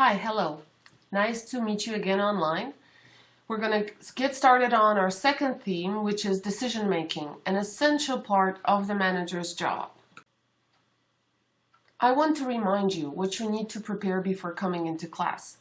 Hi, hello. Nice to meet you again online. We're going to get started on our second theme, which is decision making, an essential part of the manager's job. I want to remind you what you need to prepare before coming into class.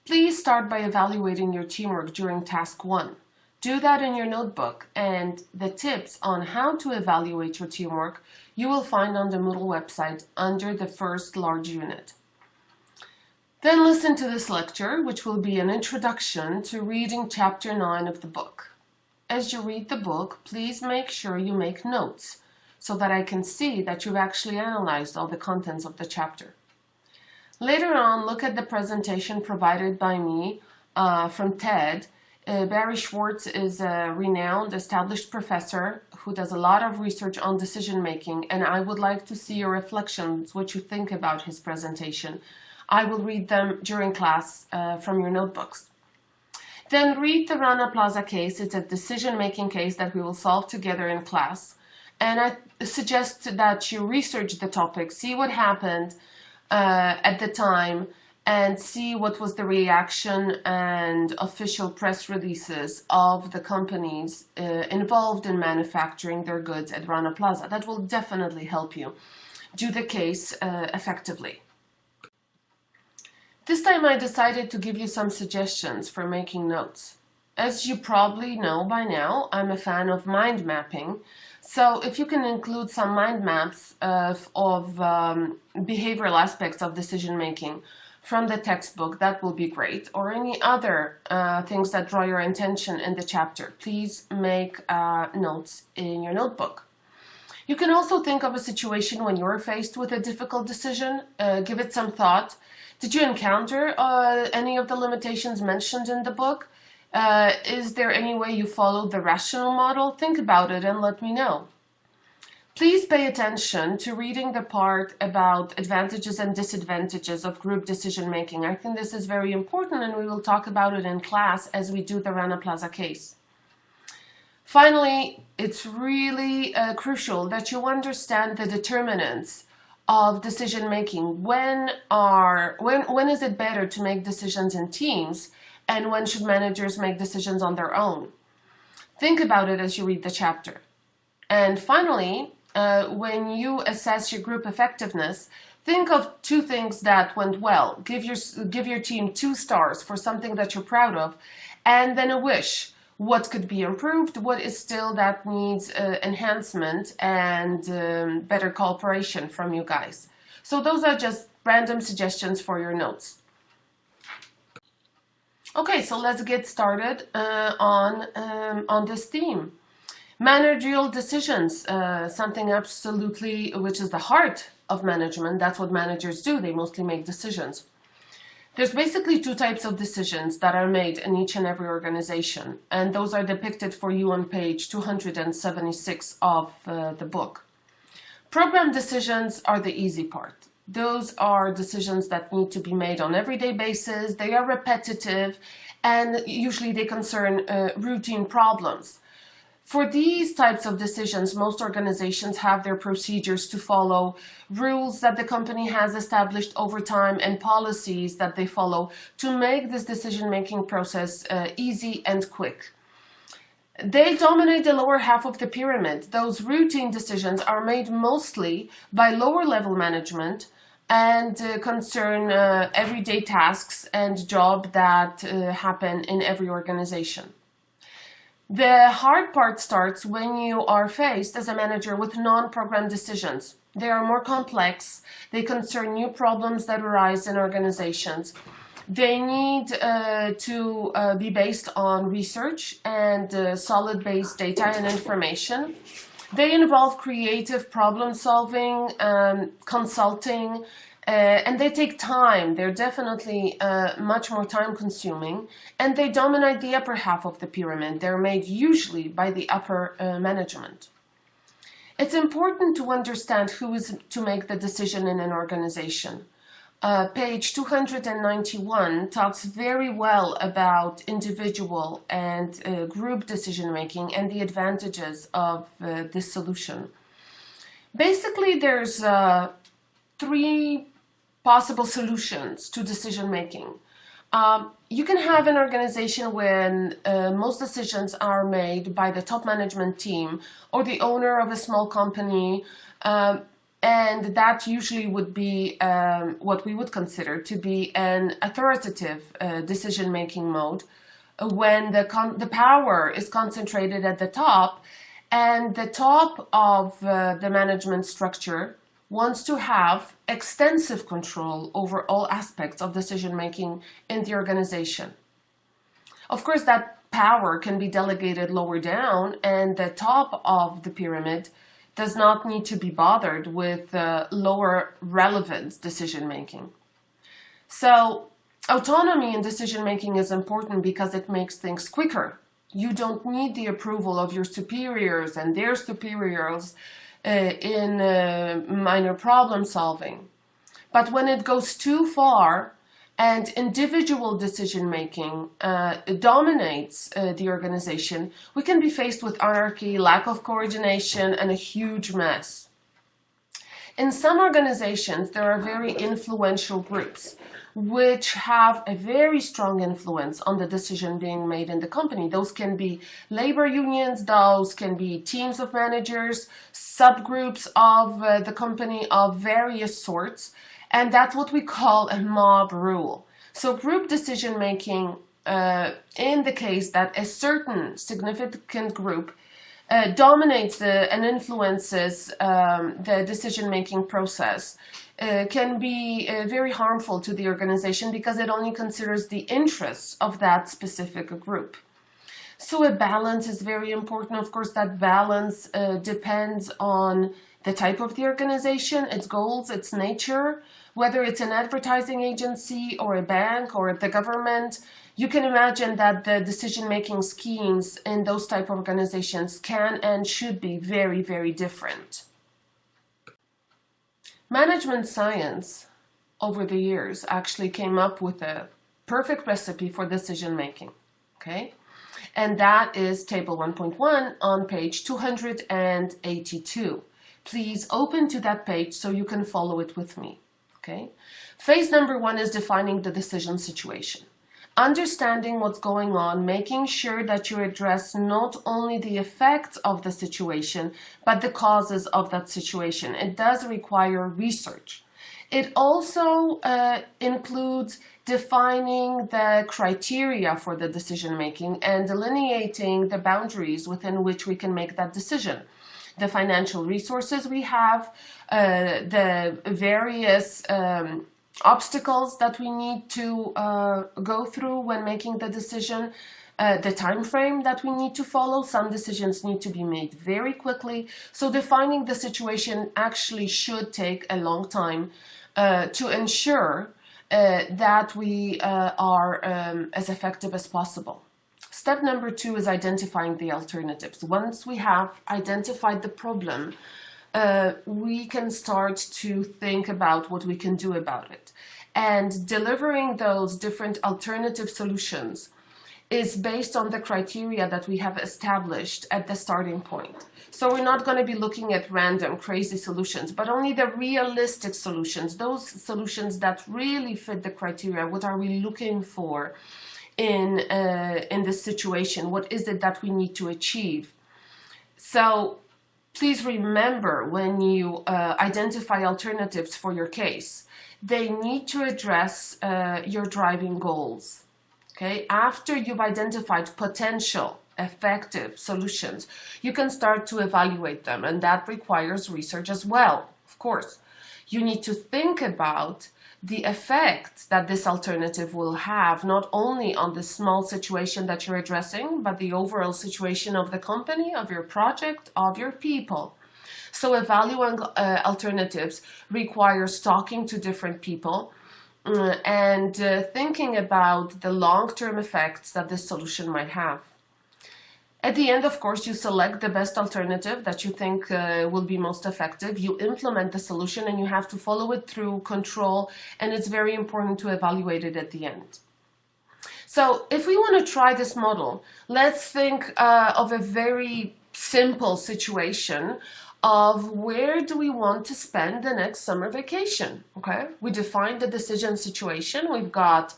Please start by evaluating your teamwork during task 1. Do that in your notebook, and the tips on how to evaluate your teamwork you will find on the Moodle website under the first large unit. Then listen to this lecture, which will be an introduction to reading chapter 9 of the book. As you read the book, please make sure you make notes so that I can see that you've actually analyzed all the contents of the chapter. Later on, look at the presentation provided by me from TED. Barry Schwartz is a renowned, established professor who does a lot of research on decision making, and I would like to see your reflections, what you think about his presentation. I will read them during class from your notebooks. Then read the Rana Plaza case. It's a decision-making case that we will solve together in class. And I suggest that you research the topic, see what happened at the time, and see what was the reaction and official press releases of the companies involved in manufacturing their goods at Rana Plaza. That will definitely help you do the case effectively. This time I decided to give you some suggestions for making notes. As you probably know by now, I'm a fan of mind mapping, so if you can include some mind maps of behavioral aspects of decision making from the textbook, that will be great, or any other things that draw your attention in the chapter. Please make notes in your notebook. You can also think of a situation when you're faced with a difficult decision, give it some thought. Did you encounter any of the limitations mentioned in the book? Is there any way you followed the rational model? Think about it and let me know. Please pay attention to reading the part about advantages and disadvantages of group decision making. I think this is very important, and we will talk about it in class as we do the Rana Plaza case. Finally, it's really crucial that you understand the determinants of decision making. When is it better to make decisions in teams, and when should managers make decisions on their own? Think about it as you read the chapter. And finally, when you assess your group effectiveness, think of 2 things that went well. Give your team 2 stars for something that you're proud of, and then a wish. What could be improved? What is still that needs enhancement and better cooperation from you guys? So those are just random suggestions for your notes. Okay, so let's get started on this theme. Managerial decisions, something absolutely which is the heart of management. That's what managers do. They mostly make decisions. There's basically 2 types of decisions that are made in each and every organization, and those are depicted for you on page 276 of the book. Program decisions are the easy part. Those are decisions that need to be made on an everyday basis. They are repetitive, and usually they concern routine problems. For these types of decisions, most organizations have their procedures to follow, rules that the company has established over time, and policies that they follow to make this decision-making process easy and quick. They dominate the lower half of the pyramid. Those routine decisions are made mostly by lower-level management and concern everyday tasks and jobs that happen in every organization. The hard part starts when you are faced as a manager with non-program decisions. They are more complex. They concern new problems that arise in organizations. They need to be based on research and solid-based data and information. They involve creative problem solving, consulting, and they take time. They're definitely much more time consuming, and they dominate the upper half of the pyramid. They're made usually by the upper management. It's important to understand who is to make the decision in an organization. Page 291 talks very well about individual and group decision making and the advantages of this solution. Basically, there's 3 possible solutions to decision making. You can have an organization when most decisions are made by the top management team or the owner of a small company, and that usually would be what we would consider to be an authoritative decision-making mode, when the power is concentrated at the top, and the top of the management structure wants to have extensive control over all aspects of decision making in the organization. Of course, that power can be delegated lower down, and the top of the pyramid does not need to be bothered with lower relevant decision making. So autonomy in decision making is important because it makes things quicker. You don't need the approval of your superiors and their superiors in minor problem solving. But when it goes too far and individual decision making dominates the organization, we can be faced with anarchy, lack of coordination, and a huge mess. In some organizations, there are very influential groups which have a very strong influence on the decision being made in the company. Those can be labor unions, those can be teams of managers, subgroups of the company of various sorts, and that's what we call a mob rule. So group decision making, in the case that a certain significant group dominates and influences the decision-making process, can be very harmful to the organization because it only considers the interests of that specific group. So a balance is very important. Of course, that balance depends on the type of the organization, its goals, its nature, whether it's an advertising agency or a bank or the government. You can imagine that the decision-making schemes in those type of organizations can and should be very, very different. Management science, over the years, actually came up with a perfect recipe for decision-making, okay? And that is table 1.1 on page 282. Please open to that page so you can follow it with me, okay? Phase number 1 is defining the decision situation. Understanding what's going on, making sure that you address not only the effects of the situation, but the causes of that situation. It does require research. It also includes defining the criteria for the decision making and delineating the boundaries within which we can make that decision. The financial resources we have, the various obstacles that we need to go through when making the decision, the time frame that we need to follow. Some decisions need to be made very quickly, so defining the situation actually should take a long time to ensure that we are as effective as possible. Step number 2 is identifying the alternatives. Once we have identified the problem, we can start to think about what we can do about it. And delivering those different alternative solutions is based on the criteria that we have established at the starting point. So we're not going to be looking at random, crazy solutions, but only the realistic solutions, those solutions that really fit the criteria. What are we looking for in this situation? What is it that we need to achieve? So please remember, when you identify alternatives for your case, they need to address your driving goals. Okay? After you've identified potential effective solutions, you can start to evaluate them, and that requires research as well, of course. You need to think about the effects that this alternative will have, not only on the small situation that you're addressing, but the overall situation of the company, of your project, of your people. So evaluating alternatives requires talking to different people and thinking about the long-term effects that this solution might have. At the end, of course, you select the best alternative that you think will be most effective. You implement the solution and you have to follow it through, control, and it's very important to evaluate it at the end. So if we want to try this model, let's think of a very simple situation of where do we want to spend the next summer vacation. Okay, we define the decision situation. We've got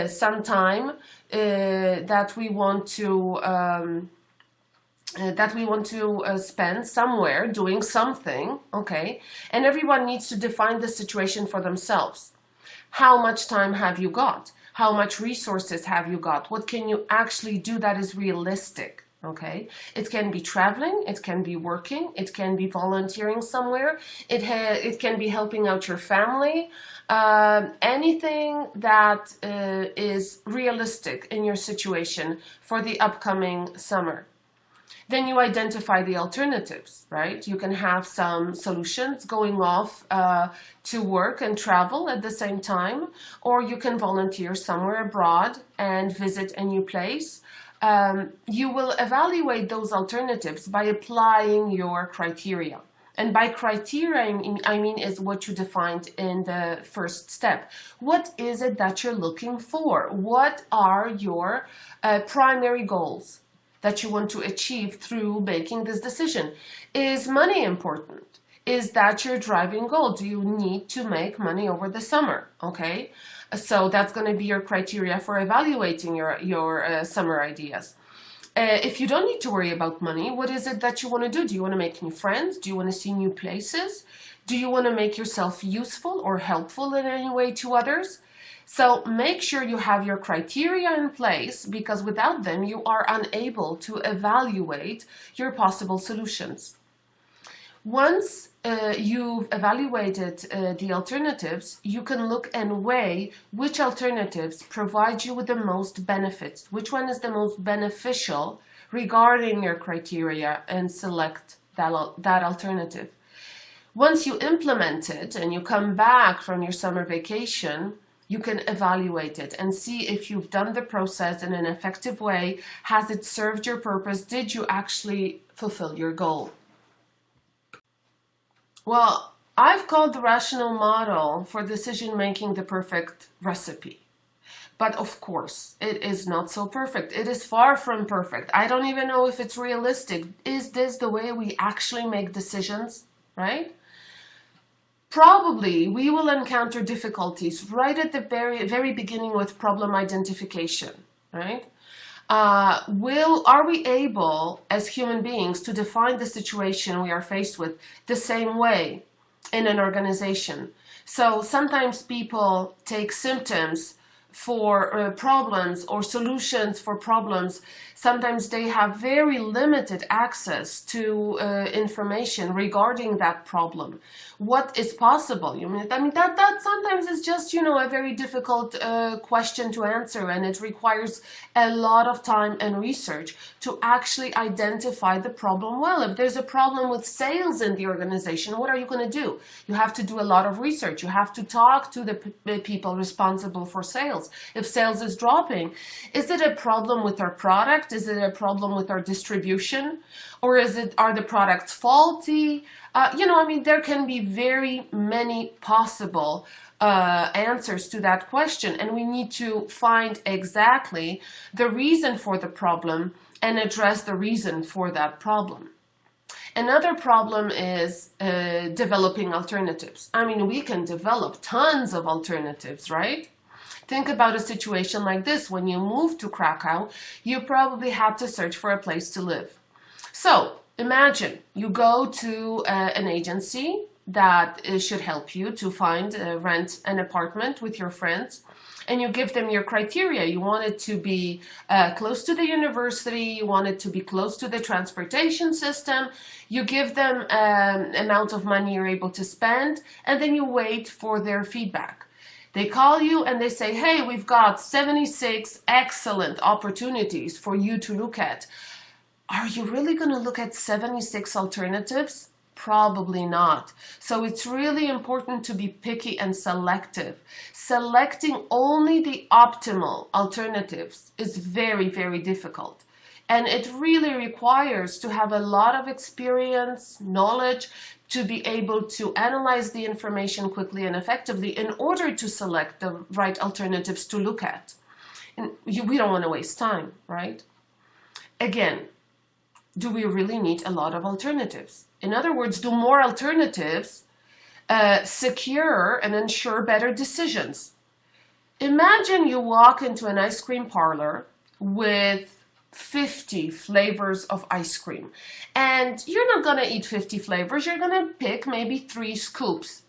some time that we want to spend somewhere doing something. Okay, and everyone needs to define the situation for themselves. How much time have you got? How much resources have you got? What can you actually do that is realistic? Okay, it can be traveling, it can be working, it can be volunteering somewhere, it can be helping out your family, anything that is realistic in your situation for the upcoming summer. Then you identify the alternatives, right? You can have some solutions going off to work and travel at the same time, or you can volunteer somewhere abroad and visit a new place. You will evaluate those alternatives by applying your criteria. And by criteria, I mean is what you defined in the first step. What is it that you're looking for? What are your primary goals that you want to achieve through making this decision? Is money important? Is that your driving goal? Do you need to make money over the summer? Okay, so that's going to be your criteria for evaluating your summer ideas. If you don't need to worry about money, what is it that you want to do? Do you want to make new friends? Do you want to see new places? Do you want to make yourself useful or helpful in any way to others? So make sure you have your criteria in place, because without them you are unable to evaluate your possible solutions. Once you've evaluated the alternatives, you can look and weigh which alternatives provide you with the most benefits, which one is the most beneficial regarding your criteria, and select that alternative. Once you implement it and you come back from your summer vacation, you can evaluate it and see if you've done the process in an effective way. Has it served your purpose? Did you actually fulfill your goal? Well, I've called the rational model for decision making the perfect recipe. But of course, it is not so perfect. It is far from perfect. I don't even know if it's realistic. Is this the way we actually make decisions, right? Probably we will encounter difficulties right at the very beginning with problem identification, right? Are we able as human beings to define the situation we are faced with the same way in an organization? So sometimes people take symptoms for problems or solutions for problems. Sometimes they have very limited access to information regarding that problem. What is possible? That sometimes is just, a very difficult question to answer, and it requires a lot of time and research to actually identify the problem well. If there's a problem with sales in the organization, what are you going to do? You have to do a lot of research. You have to talk to the people responsible for sales. If sales is dropping, is it a problem with our product? Is it a problem with our distribution? Or are the products faulty? There can be very many possible answers to that question, and we need to find exactly the reason for the problem and address the reason for that problem. Another problem is developing alternatives. We can develop tons of alternatives, right? Think about a situation like this. When you moved to Krakow, you probably had to search for a place to live. So imagine you go to an agency that should help you to rent an apartment with your friends, and you give them your criteria. You want it to be close to the university, you want it to be close to the transportation system, you give them an amount of money you're able to spend, and then you wait for their feedback. They call you and they say, hey, we've got 76 excellent opportunities for you to look at. Are you really going to look at 76 alternatives? Probably not. So it's really important to be picky and selective. Selecting only the optimal alternatives is very, very difficult. And it really requires to have a lot of experience, knowledge, to be able to analyze the information quickly and effectively in order to select the right alternatives to look at. And we don't want to waste time, right? Again, do we really need a lot of alternatives? In other words, do more alternatives, secure and ensure better decisions. Imagine you walk into an ice cream parlor with 50 flavors of ice cream, and you're not going to eat 50 flavors, you're going to pick maybe 3 scoops.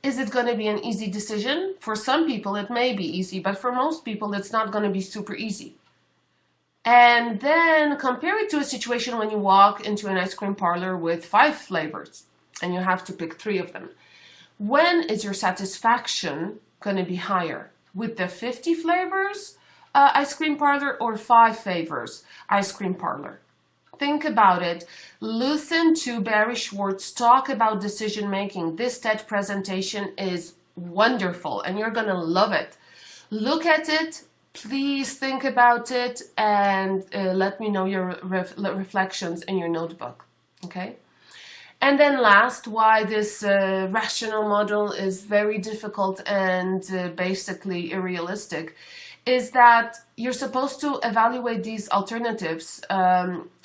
Is it going to be an easy decision? For some people it may be easy, but for most people it's not going to be super easy. And then compare it to a situation when you walk into an ice cream parlor with 5 flavors and you have to pick 3 of them. When is your satisfaction going to be higher? With the 50 flavors ice cream parlor or 5 flavors ice cream parlor? Think about it. Listen to Barry Schwartz talk about decision making. This TED presentation is wonderful and you're going to love it. Look at it. Please think about it and let me know your reflections in your notebook. Okay? And then last, why this rational model is very difficult and basically unrealistic is that you're supposed to evaluate these alternatives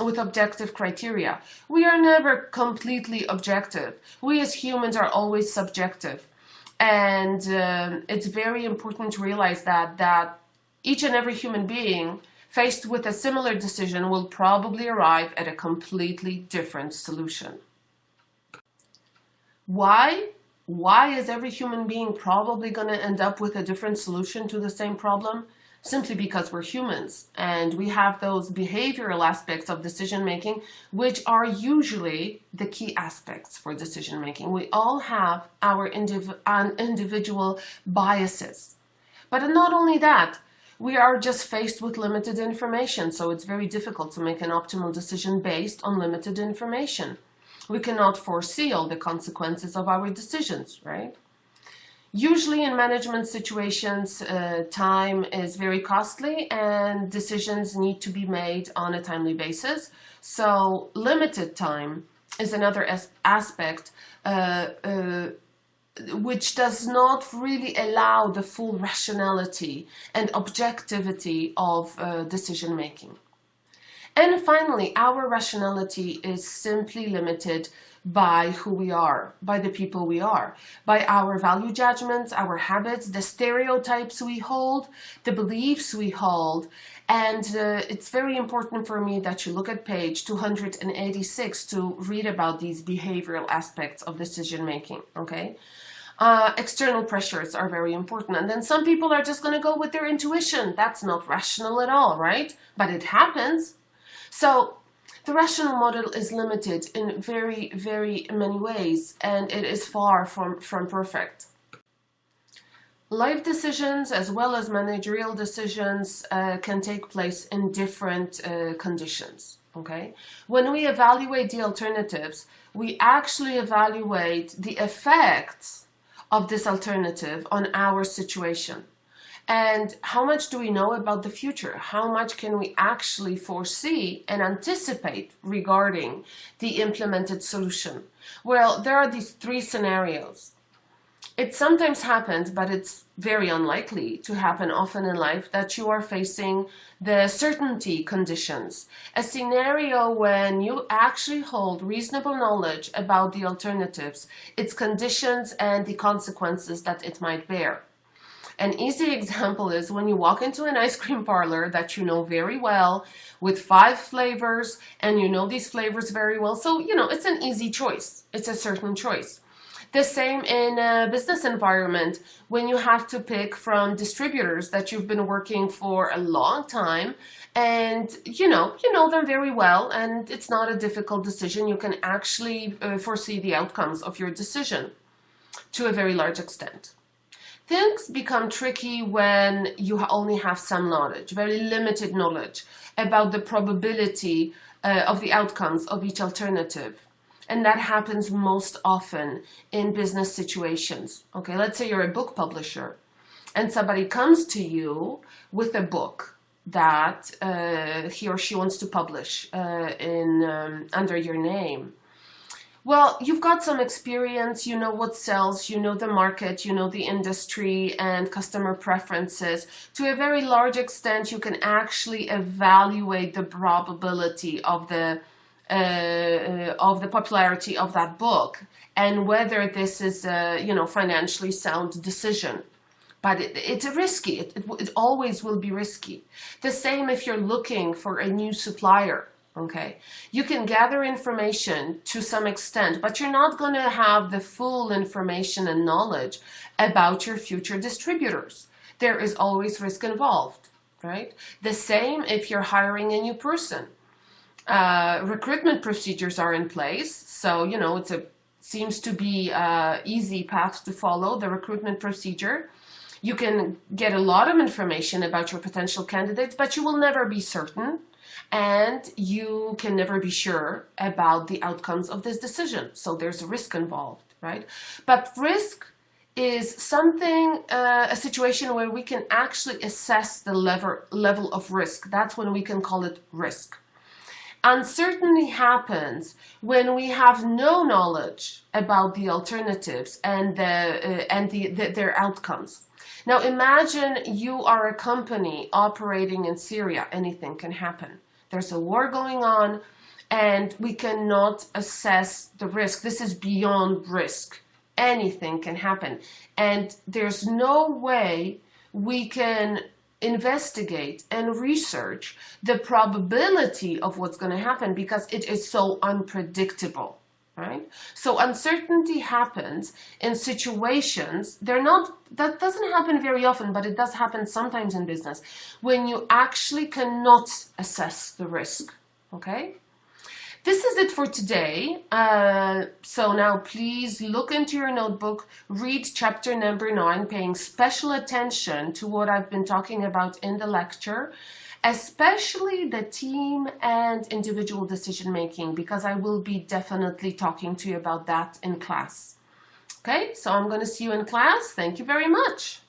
with objective criteria. We are never completely objective. We as humans are always subjective. And it's very important to realize that each and every human being faced with a similar decision will probably arrive at a completely different solution. Why? Why is every human being probably going to end up with a different solution to the same problem? Simply because we're humans and we have those behavioral aspects of decision making, which are usually the key aspects for decision making. We all have our individual biases. But not only that, we are just faced with limited information, so it's very difficult to make an optimal decision based on limited information. We cannot foresee all the consequences of our decisions, right? Usually in management situations, time is very costly and decisions need to be made on a timely basis. So limited time is another aspect which does not really allow the full rationality and objectivity of decision making. And finally, our rationality is simply limited by who we are, by the people we are, by our value judgments, our habits, the stereotypes we hold, the beliefs we hold. And it's very important for me that you look at page 286 to read about these behavioral aspects of decision making, okay? External pressures are very important. And then some people are just going to go with their intuition. That's not rational at all, right? But it happens. So the rational model is limited in very, very many ways, and it is far from perfect. Life decisions as well as managerial decisions can take place in different conditions. Okay? When we evaluate the alternatives, we actually evaluate the effects of this alternative on our situation. And how much do we know about the future? How much can we actually foresee and anticipate regarding the implemented solution? Well, there are these 3 scenarios. It sometimes happens, but it's very unlikely to happen often in life, that you are facing the certainty conditions, a scenario when you actually hold reasonable knowledge about the alternatives, its conditions, and the consequences that it might bear. An easy example is when you walk into an ice cream parlor that you know very well with 5 flavors, and you know these flavors very well. So, it's an easy choice. It's a certain choice. The same in a business environment when you have to pick from distributors that you've been working for a long time, and you know them very well, and it's not a difficult decision. You can actually foresee the outcomes of your decision to a very large extent. Things become tricky when you only have some knowledge, very limited knowledge about the probability of the outcomes of each alternative. And that happens most often in business situations. Okay, let's say you're a book publisher and somebody comes to you with a book that he or she wants to publish under your name. Well, you've got some experience, you know what sells, you know the market, you know the industry and customer preferences. To a very large extent, you can actually evaluate the probability of the of the popularity of that book and whether this is a, you know, financially sound decision. But it's risky. It always will be risky. The same if you're looking for a new supplier. Okay, you can gather information to some extent, but you're not going to have the full information and knowledge about your future distributors. There is always risk involved, right? The same if you're hiring a new person. Recruitment procedures are in place, so you know seems to be an easy path to follow, the recruitment procedure. You can get a lot of information about your potential candidates, but you will never be certain, and you can never be sure about the outcomes of this decision. So there's a risk involved, right? But risk is something, a situation where we can actually assess the level of risk. That's when we can call it risk. Uncertainty happens when we have no knowledge about the alternatives and their outcomes. Now imagine you are a company operating in Syria. Anything can happen. There's a war going on and we cannot assess the risk. This is beyond risk. Anything can happen. And there's no way we can investigate and research the probability of what's going to happen because it is so unpredictable. Right? So uncertainty happens in situations, that doesn't happen very often, but it does happen sometimes in business, when you actually cannot assess the risk. Okay? This is it for today. So now please look into your notebook, read chapter number 9, paying special attention to what I've been talking about in the lecture, especially the team and individual decision making, because I will be definitely talking to you about that in class. Okay, so I'm going to see you in class. Thank you very much.